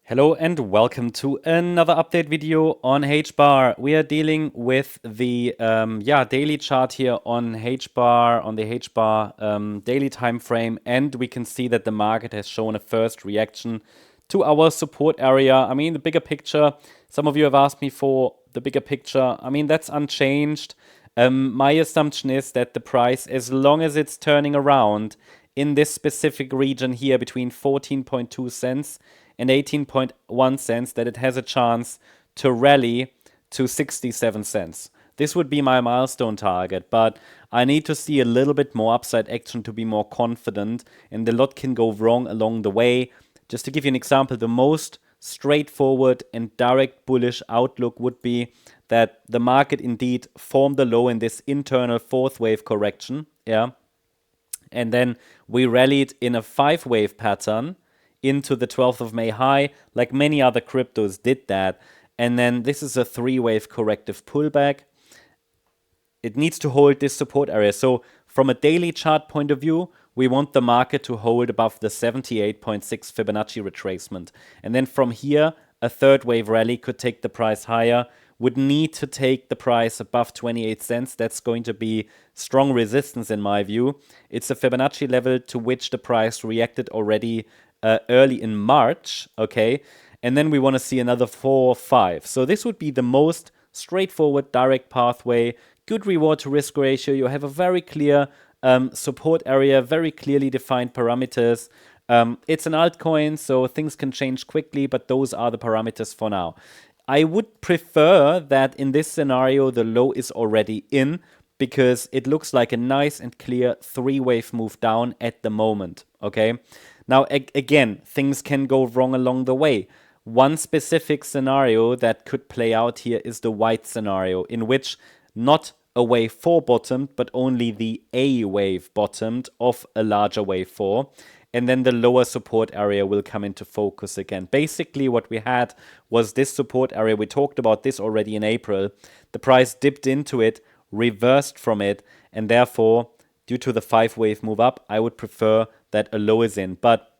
Hello and welcome to another update video on HBAR. We are dealing with the daily chart here on HBAR, on the HBAR daily time frame, and we can see that the market has shown a first reaction to our support area. I mean, the bigger picture, some of you have asked me for the bigger picture. I mean, that's unchanged. My assumption is that the price, as long as it's turning around in this specific region here between 14.2 cents and 18.1 cents, that it has a chance to rally to 67 cents. This would be my milestone target, but I need to see a little bit more upside action to be more confident, and a lot can go wrong along the way. Just to give you an example, the most straightforward and direct bullish outlook would be that the market indeed formed a low in this internal fourth wave correction, and then we rallied in a 5-wave pattern into the 12th of May high, like many other cryptos did that. And then this is a 3-wave corrective pullback. It needs to hold this support area. So from a daily chart point of view, we want the market to hold above the 78.6 Fibonacci retracement. And then from here, a 3rd-wave rally could take the price higher, would need to take the price above 28 cents. That's going to be strong resistance in my view. It's a Fibonacci level to which the price reacted already early in March, okay? And then we want to see another 4 or 5. So this would be the most straightforward, direct pathway, good reward to risk ratio. You have a very clear support area, very clearly defined parameters. It's an altcoin, so things can change quickly, but those are the parameters for now. I would prefer that in this scenario, the low is already in, because it looks like a nice and clear 3-wave move down at the moment, okay? Now, again, things can go wrong along the way. One specific scenario that could play out here is the white scenario, in which not a wave 4 bottomed, but only the A wave bottomed of a larger wave 4. And then the lower support area will come into focus again. Basically, what we had was this support area. We talked about this already in April. The price dipped into it, reversed from it, and therefore, due to the 5-wave move up, I would prefer that a low is in. But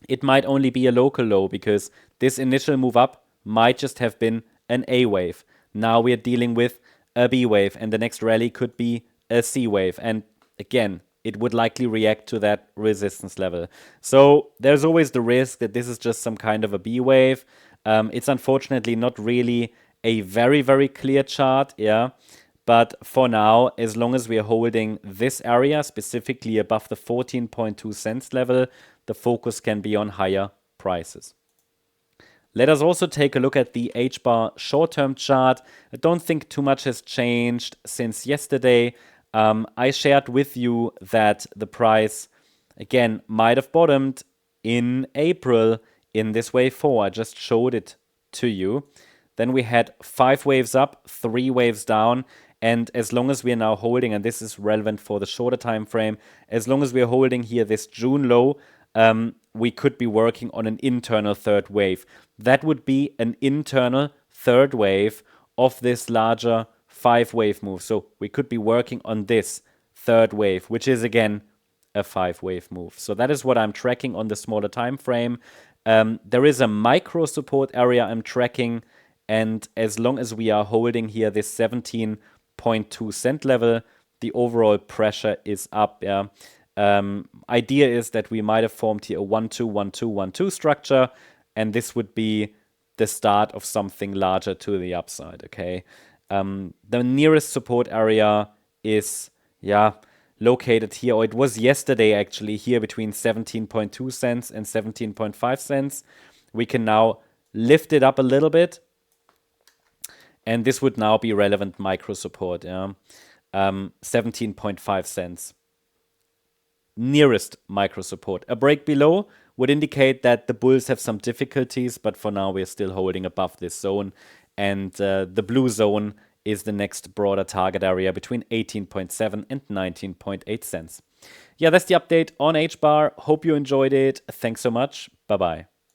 it might only be a local low, because this initial move up might just have been an A wave. Now we are dealing with a B wave, and the next rally could be a C wave. And again, it would likely react to that resistance level. So there's always the risk that this is just some kind of a B wave. It's unfortunately not really a very, very clear chart, But for now, as long as we are holding this area, specifically above the 14.2 cents level, the focus can be on higher prices. Let us also take a look at the HBAR short-term chart. I don't think too much has changed since yesterday. I shared with you that the price, again, might have bottomed in April in this wave 4. I just showed it to you. Then we had 5 waves up, 3 waves down. And as long as we are now holding, and this is relevant for the shorter time frame, as long as we are holding here this June low, we could be working on an internal 3rd wave. That would be an internal 3rd wave of this larger 5-wave move. So we could be working on this 3rd wave, which is again a 5-wave move. So that is what I'm tracking on the smaller time frame. There is a micro support area I'm tracking, and as long as we are holding here this 17.2 cent level, the overall pressure is up. Idea is that we might have formed here a 1-2-1-2-1-2 structure, and this would be the start of something larger to the upside, okay? The nearest support area is, located here, or it was yesterday actually, here between 17.2 cents and 17.5 cents. We can now lift it up a little bit, and this would now be relevant micro support, 17.5 cents. Nearest micro support. A break below would indicate that the bulls have some difficulties, but for now we're still holding above this zone. And the blue zone is the next broader target area between 18.7 and 19.8 cents. Yeah, that's the update on HBAR. Hope you enjoyed it. Thanks so much. Bye-bye.